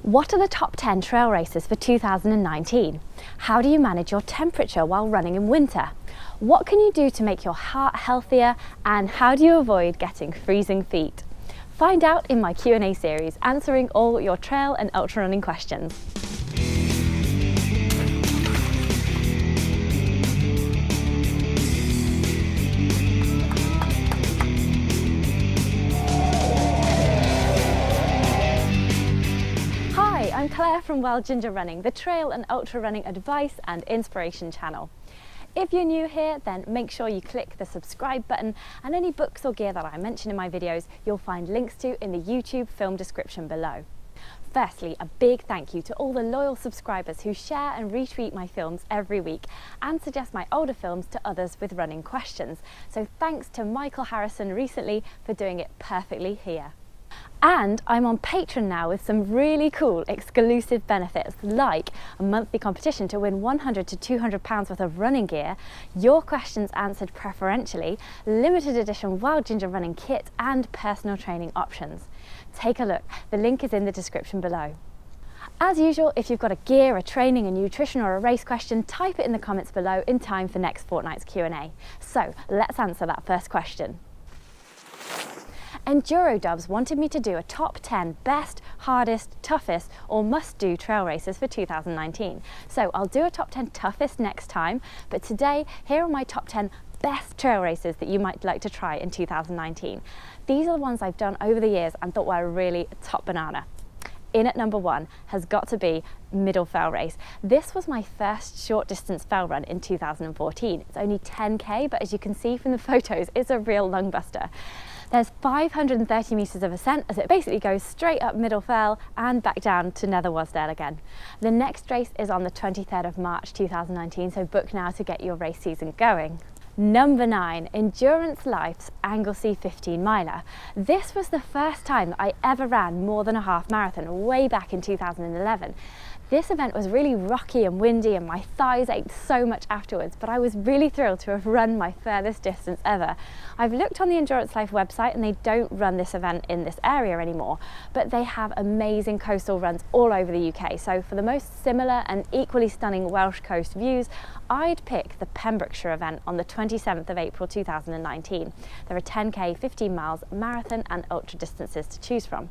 What are the top 10 trail races for 2019? How do you manage your temperature while running in winter? What can you do to make your heart healthier? And how do you avoid getting freezing feet? Find out in my Q&A series, answering all your trail and ultra running questions. I'm Claire from Wild Ginger Running, the trail and ultra running advice and inspiration channel. If you're new here, then make sure you click the subscribe button, and any books or gear that I mention in my videos you'll find links to in the YouTube film description below. Firstly, a big thank you to all the loyal subscribers who share and retweet my films every week and suggest my older films to others with running questions. So thanks to Michael Harrison recently for doing it perfectly here. And I'm on Patreon now with some really cool exclusive benefits, like a monthly competition to win £100 to £200 worth of running gear, your questions answered preferentially, limited edition Wild Ginger running kit, and personal training options. Take a look, the link is in the description below. As usual, if you've got a gear, a training, a nutrition or a race question, type it in the comments below in time for next fortnight's Q&A. So let's answer that first question. Enduro Dubs wanted me to do a top 10 best, hardest, toughest or must-do trail races for 2019. So I'll do a top 10 toughest next time, but today here are my top 10 best trail races that you might like to try in 2019. These are the ones I've done over the years and thought were really top banana. In at number 1 has got to be Middle Fell Race. This was my first short distance fell run in 2014. It's only 10k, but as you can see from the photos, it's a real lung buster. There's 530 metres of ascent as it basically goes straight up Middle Fell and back down to Nether Wasdale again. The next race is on the 23rd of March 2019, so book now to get your race season going. Number 9, Endurance Life's Anglesey 15 miler. This was the first time that I ever ran more than a half marathon, way back in 2011. This event was really rocky and windy and my thighs ached so much afterwards, but I was really thrilled to have run my furthest distance ever. I've looked on the Endurance Life website and they don't run this event in this area anymore, but they have amazing coastal runs all over the UK. So for the most similar and equally stunning Welsh coast views, I'd pick the Pembrokeshire event on the 27th of April 2019. There are 10k, 15 miles, marathon and ultra distances to choose from.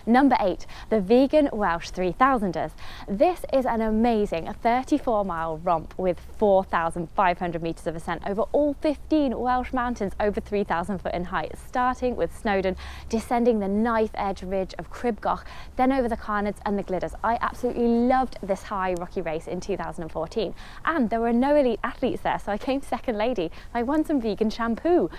Number 8, the Vegan Welsh 3000ers. This is an amazing 34-mile romp with 4,500 metres of ascent over all 15 Welsh mountains over 3,000 foot in height, starting with Snowdon, descending the knife edge ridge of Cribgoch, then over the Carnards and the Glidders. I absolutely loved this high rocky race in 2014, and there were no elite athletes there, so I came second lady. I won some vegan shampoo.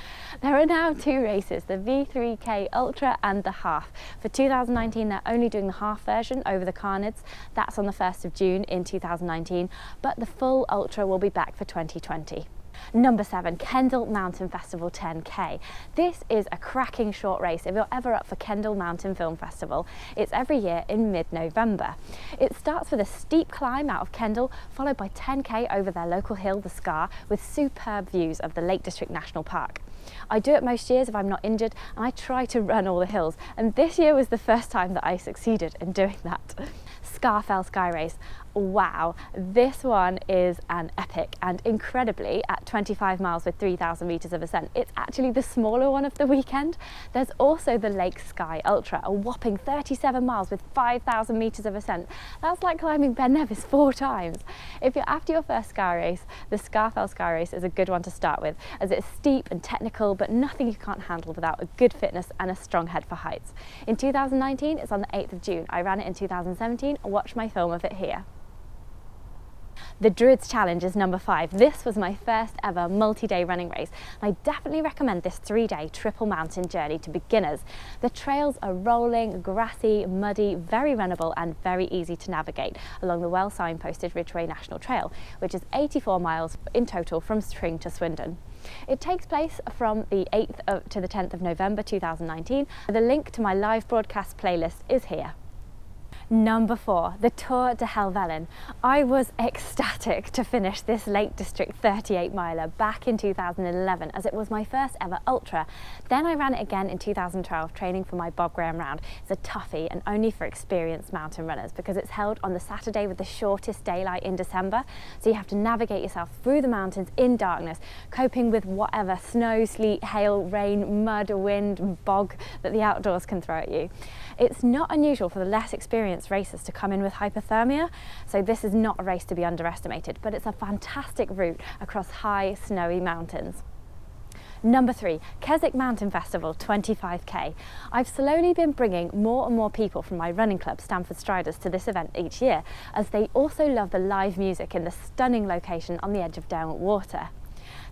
There are now 2 races, the V3K Ultra and the Half. For 2019, they're only doing the half version over the Carnards. That's on the 1st of June in 2019, but the full Ultra will be back for 2020. Number 7, Kendal Mountain Festival 10k. This is a cracking short race if you're ever up for Kendal Mountain Film Festival. It's every year in mid-November. It starts with a steep climb out of Kendal, followed by 10k over their local hill, the Scar, with superb views of the Lake District National Park. I do it most years if I'm not injured, and I try to run all the hills, and this year was the first time that I succeeded in doing that. Scafell Sky Race. Wow, this one is an epic, and incredibly at 25 miles with 3,000 metres of ascent, it's actually the smaller one of the weekend. There's also the Lake Sky Ultra, a whopping 37 miles with 5,000 metres of ascent. That's like climbing Ben Nevis 4 times. If you're after your first sky race, the Scafell Sky Race is a good one to start with, as it's steep and technical, but nothing you can't handle without a good fitness and a strong head for heights. In 2019, it's on the 8th of June. I ran it in 2017, watch my film of it here. The Druids Challenge is number 5. This was my first ever multi-day running race. I definitely recommend this 3-day triple mountain journey to beginners. The trails are rolling, grassy, muddy, very runnable and very easy to navigate along the well signposted Ridgeway National Trail, which is 84 miles in total from Tring to Swindon. It takes place from the 8th to the 10th of November 2019. The link to my live broadcast playlist is here. Number 4, the Tour de Helvellyn. I was ecstatic to finish this Lake District 38 miler back in 2011 as it was my first ever ultra. Then I ran it again in 2012 training for my Bob Graham round. It's a toughie and only for experienced mountain runners because it's held on the Saturday with the shortest daylight in December. So you have to navigate yourself through the mountains in darkness, coping with whatever snow, sleet, hail, rain, mud, wind, bog that the outdoors can throw at you. It's not unusual for the less experienced racers to come in with hypothermia, so this is not a race to be underestimated, but it's a fantastic route across high, snowy mountains. Number 3, Keswick Mountain Festival 25k. I've slowly been bringing more and more people from my running club, Stamford Striders, to this event each year, as they also love the live music in the stunning location on the edge of Derwent Water.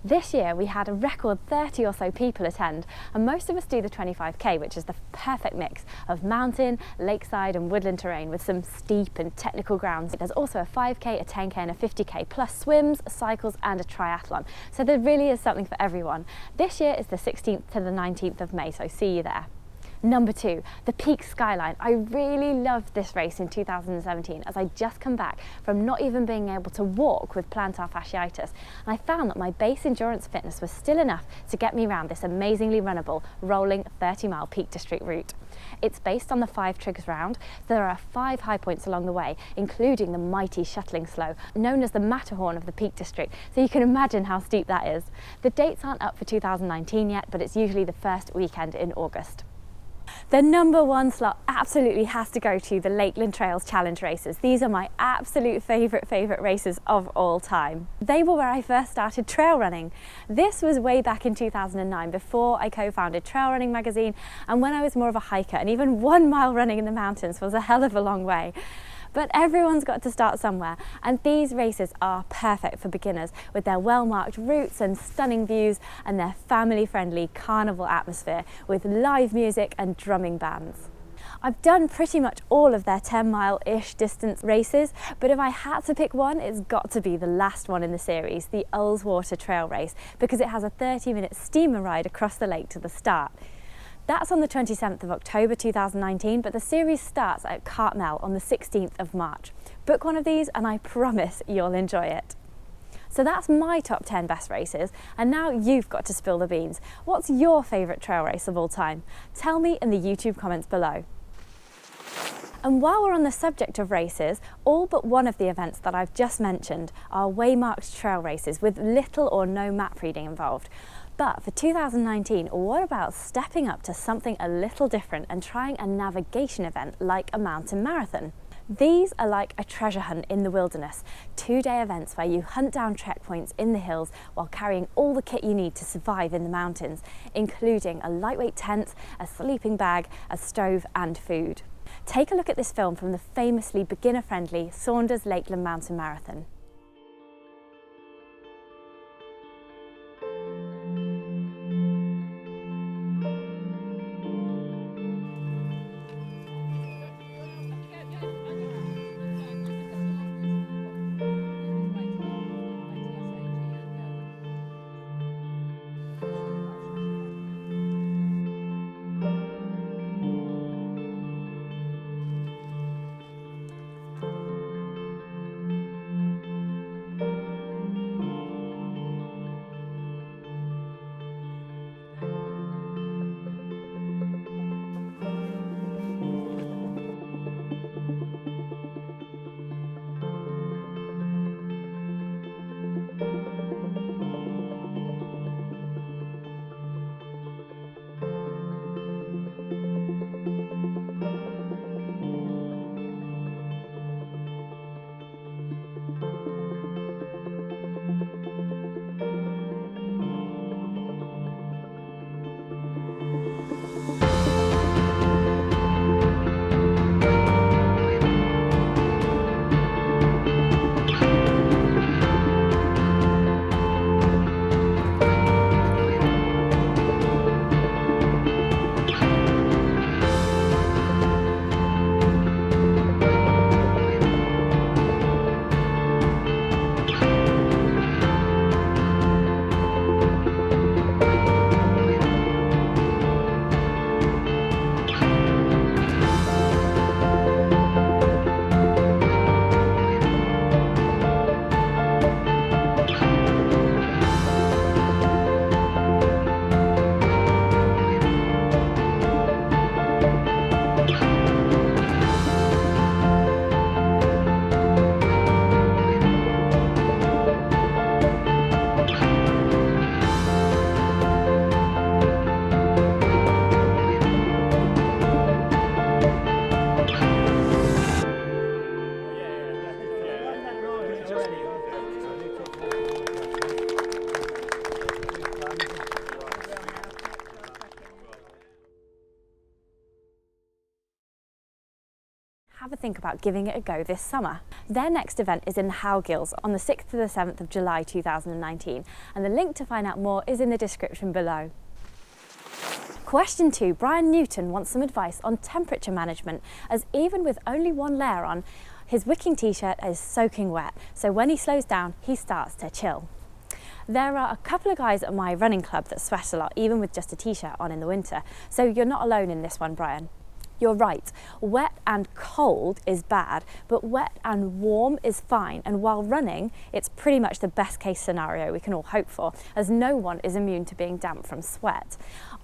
This year we had a record 30 or so people attend, and most of us do the 25k, which is the perfect mix of mountain, lakeside and woodland terrain with some steep and technical grounds. There's also a 5k, a 10k and a 50k, plus swims, cycles and a triathlon. So there really is something for everyone. This year is the 16th to the 19th of May, so see you there. Number 2, the Peak Skyline. I really loved this race in 2017 as I'd just come back from not even being able to walk with plantar fasciitis, and I found that my base endurance fitness was still enough to get me around this amazingly runnable, rolling 30-mile Peak District route. It's based on the 5 triggers round, so there are 5 high points along the way, including the mighty shuttling slope, known as the Matterhorn of the Peak District, so you can imagine how steep that is. The dates aren't up for 2019 yet, but it's usually the first weekend in August. The number 1 slot absolutely has to go to the Lakeland Trails Challenge races. These are my absolute favourite races of all time. They were where I first started trail running. This was way back in 2009, before I co-founded Trail Running magazine and when I was more of a hiker, and even 1 mile running in the mountains was a hell of a long way. But everyone's got to start somewhere, and these races are perfect for beginners with their well-marked routes and stunning views and their family-friendly carnival atmosphere with live music and drumming bands. I've done pretty much all of their 10-mile-ish distance races, but if I had to pick one, it's got to be the last one in the series, the Ullswater Trail Race, because it has a 30-minute steamer ride across the lake to the start. That's on the 27th of October 2019, but the series starts at Cartmel on the 16th of March. Book one of these and I promise you'll enjoy it. So that's my top 10 best races, and now you've got to spill the beans. What's your favourite trail race of all time? Tell me in the YouTube comments below. And while we're on the subject of races, all but one of the events that I've just mentioned are waymarked trail races with little or no map reading involved. But for 2019, what about stepping up to something a little different and trying a navigation event like a mountain marathon? These are like a treasure hunt in the wilderness, 2-day events where you hunt down trek points in the hills while carrying all the kit you need to survive in the mountains, including a lightweight tent, a sleeping bag, a stove and food. Take a look at this film from the famously beginner-friendly Saunders Lakeland Mountain Marathon. have a think about giving it a go this summer. Their next event is in the Howgills on the 6th to the 7th of July 2019, and the link to find out more is in the description below. Question 2. Brian Newton wants some advice on temperature management, as even with only one layer on, his wicking t-shirt is soaking wet, so when he slows down, he starts to chill. There are a couple of guys at my running club that sweat a lot, even with just a t-shirt on in the winter, so you're not alone in this one, Brian. You're right, wet and cold is bad, but wet and warm is fine, and while running, it's pretty much the best case scenario we can all hope for, as no one is immune to being damp from sweat.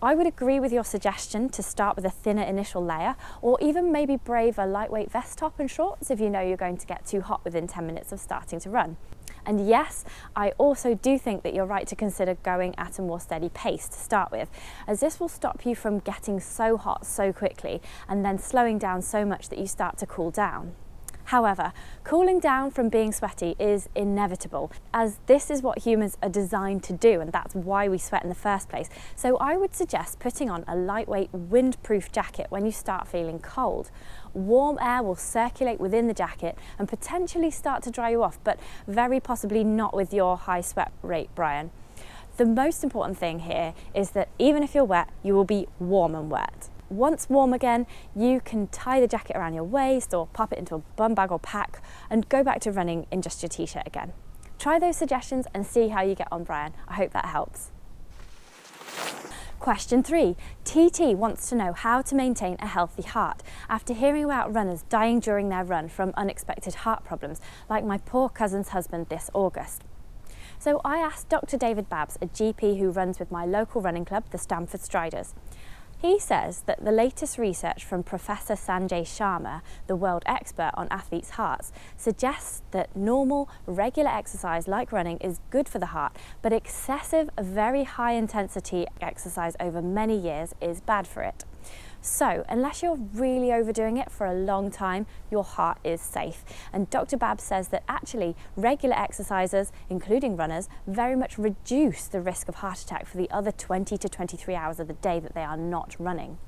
I would agree with your suggestion to start with a thinner initial layer, or even maybe brave a lightweight vest top and shorts if you know you're going to get too hot within 10 minutes of starting to run. And yes, I also do think that you're right to consider going at a more steady pace to start with, as this will stop you from getting so hot so quickly and then slowing down so much that you start to cool down. However, cooling down from being sweaty is inevitable, as this is what humans are designed to do, and that's why we sweat in the first place. So I would suggest putting on a lightweight windproof jacket when you start feeling cold. Warm air will circulate within the jacket and potentially start to dry you off, but very possibly not with your high sweat rate, Brian. The most important thing here is that even if you're wet, you will be warm and wet. Once warm again, you can tie the jacket around your waist or pop it into a bum bag or pack and go back to running in just your t-shirt again. Try those suggestions and see how you get on, Brian. I hope that helps. Question 3. TT wants to know how to maintain a healthy heart after hearing about runners dying during their run from unexpected heart problems, like my poor cousin's husband this August. So I asked Dr. David Babbs, a GP who runs with my local running club, the Stamford Striders. He says that the latest research from Professor Sanjay Sharma, the world expert on athletes' hearts, suggests that normal, regular exercise like running is good for the heart, but excessive, very high intensity exercise over many years is bad for it. So, unless you're really overdoing it for a long time, your heart is safe. And Dr. Babbs says that actually regular exercisers, including runners, very much reduce the risk of heart attack for the other 20 to 23 hours of the day that they are not running.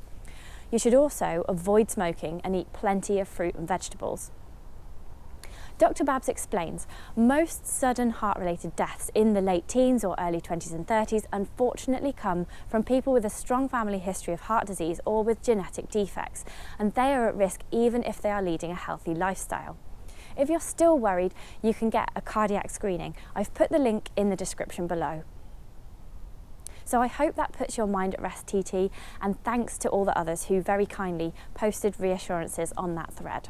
You should also avoid smoking and eat plenty of fruit and vegetables. Dr. Babbs explains, most sudden heart-related deaths in the late teens or early 20s and 30s unfortunately come from people with a strong family history of heart disease or with genetic defects, and they are at risk even if they are leading a healthy lifestyle. If you're still worried, you can get a cardiac screening. I've put the link in the description below. So I hope that puts your mind at rest, TT, and thanks to all the others who very kindly posted reassurances on that thread.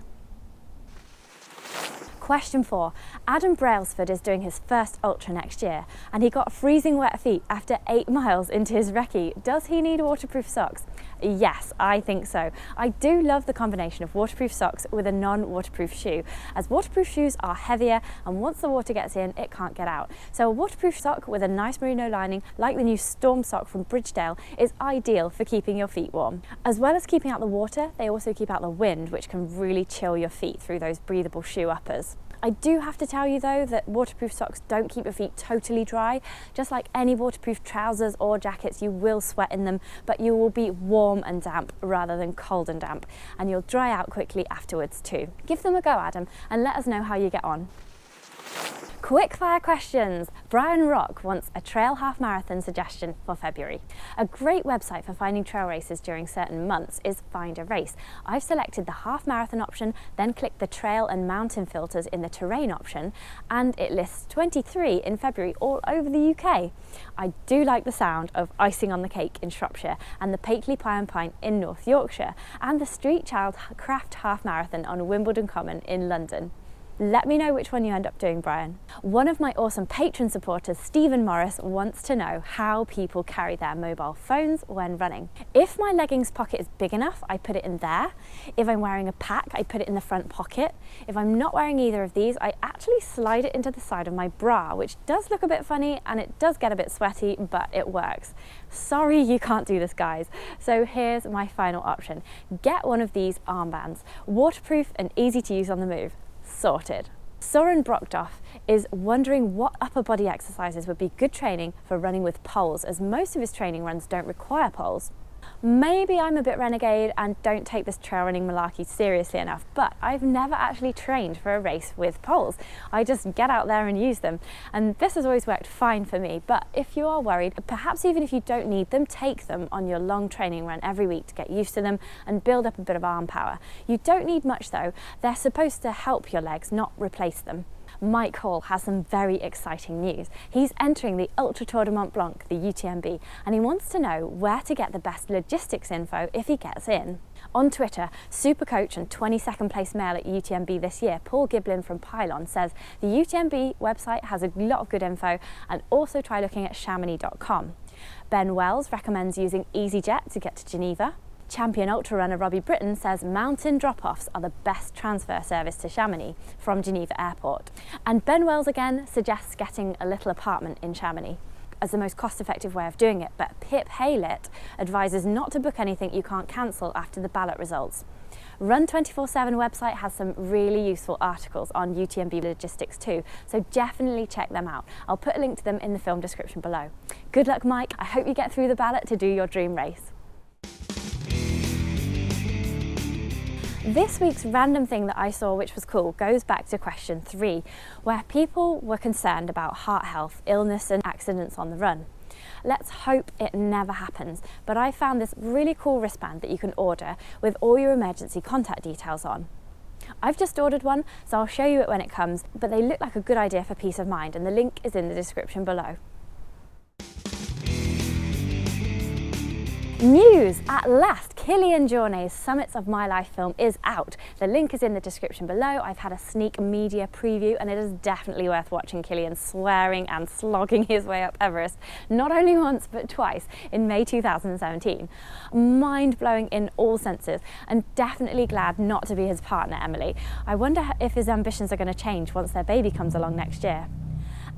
Question 4. Adam Brailsford is doing his first ultra next year, and he got freezing wet feet after 8 miles into his recce. Does he need waterproof socks? Yes, I think so. I do love the combination of waterproof socks with a non-waterproof shoe, as waterproof shoes are heavier and once the water gets in, it can't get out. So a waterproof sock with a nice merino lining, like the new Stormsock from Bridgedale, is ideal for keeping your feet warm. As well as keeping out the water, they also keep out the wind, which can really chill your feet through those breathable shoe uppers. I do have to tell you though that waterproof socks don't keep your feet totally dry. Just like any waterproof trousers or jackets, you will sweat in them, but you will be warm and damp rather than cold and damp, and you'll dry out quickly afterwards too. Give them a go, Adam, and let us know how you get on. Quickfire questions. Brian Rock wants a trail half marathon suggestion for February. A great website for finding trail races during certain months is Find a Race. I've selected the half marathon option, then clicked the trail and mountain filters in the terrain option, and it lists 23 in February all over the UK. I do like the sound of icing on the cake in Shropshire and the Pateley Pie and Pint in North Yorkshire and the Street Child Craft Half Marathon on Wimbledon Common in London. Let me know which one you end up doing, Brian. One of my awesome patron supporters, Stephen Morris, wants to know how people carry their mobile phones when running. If my leggings pocket is big enough, I put it in there. If I'm wearing a pack, I put it in the front pocket. If I'm not wearing either of these, I actually slide it into the side of my bra, which does look a bit funny and it does get a bit sweaty, but it works. Sorry you can't do this, guys. So here's my final option. Get one of these armbands, waterproof and easy to use on the move. Sorted. Soren Brockdoff is wondering what upper body exercises would be good training for running with poles, as most of his training runs don't require poles. Maybe I'm a bit renegade and don't take this trail running malarkey seriously enough, but I've never actually trained for a race with poles. I just get out there and use them, and this has always worked fine for me. But if you are worried, perhaps even if you don't need them, take them on your long training run every week to get used to them and build up a bit of arm power. You don't need much though. They're supposed to help your legs, not replace them. Mike Hall has some very exciting news. He's entering the Ultra Tour de Mont Blanc, the UTMB, and he wants to know where to get the best logistics info if he gets in. On Twitter, super coach and 22nd place male at UTMB this year, Paul Giblin from Pylon, says the UTMB website has a lot of good info, and also try looking at chamonix.com. Ben Wells recommends using EasyJet to get to Geneva. Champion ultra runner Robbie Britton says mountain drop-offs are the best transfer service to Chamonix from Geneva Airport. And Ben Wells again suggests getting a little apartment in Chamonix as the most cost-effective way of doing it, but Pip Haylit advises not to book anything you can't cancel after the ballot results. Run 24/7 website has some really useful articles on UTMB logistics too, so definitely check them out. I'll put a link to them in the film description below. Good luck, Mike. I hope you get through the ballot to do your dream race. This week's random thing that I saw which was cool goes back to question 3, where people were concerned about heart health, illness and accidents on the run. Let's hope it never happens, but I found this really cool wristband that you can order with all your emergency contact details on. I've just ordered one, so I'll show you it when it comes, but they look like a good idea for peace of mind, and the link is in the description below. News! At last, Kilian Jornet's Summits of My Life film is out. The link is in the description below. I've had a sneak media preview and it is definitely worth watching Kilian swearing and slogging his way up Everest, not only once but twice in May 2017. Mind-blowing in all senses, and definitely glad not to be his partner, Emily. I wonder if his ambitions are going to change once their baby comes along next year.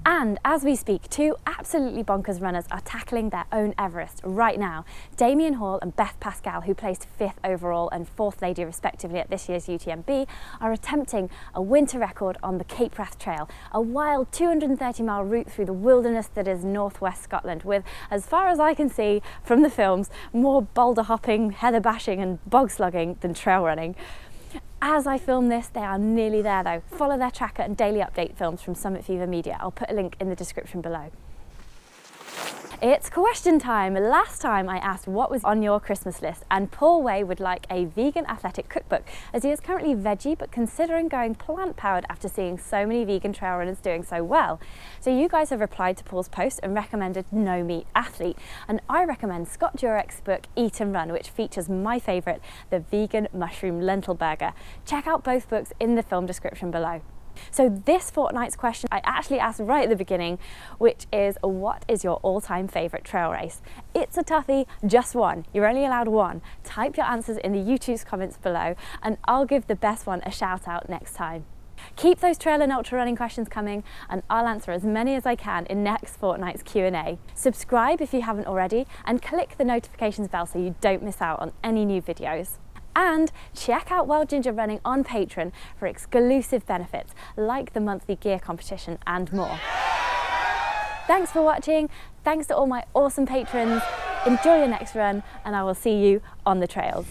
And as we speak, 2 absolutely bonkers runners are tackling their own Everest right now. Damien Hall and Beth Pascal, who placed 5th overall and 4th lady respectively at this year's UTMB, are attempting a winter record on the Cape Wrath Trail, a wild 230-mile route through the wilderness that is northwest Scotland with, as far as I can see from the films, more boulder hopping, heather bashing and bog slugging than trail running. As I film this, they are nearly there though. Follow their tracker and daily update films from Summit Fever Media. I'll put a link in the description below. It's question time. Last time I asked what was on your Christmas list, and Paul Way would like a vegan athletic cookbook, as he is currently veggie but considering going plant-powered after seeing so many vegan trail runners doing so well. So you guys have replied to Paul's post and recommended No Meat Athlete, and I recommend Scott Jurek's book Eat and Run, which features my favourite, the vegan mushroom lentil burger. Check out both books in the film description below. So this fortnight's question I actually asked right at the beginning, which is, what is your all-time favourite trail race? It's a toughie, just one. You're only allowed one. Type your answers in the YouTube's comments below and I'll give the best one a shout out next time. Keep those trail and ultra running questions coming and I'll answer as many as I can in next fortnight's Q&A. Subscribe if you haven't already and click the notifications bell so you don't miss out on any new videos. And check out Wild Ginger Running on Patreon for exclusive benefits like the monthly gear competition and more. Thanks for watching, thanks to all my awesome patrons, enjoy your next run and I will see you on the trails.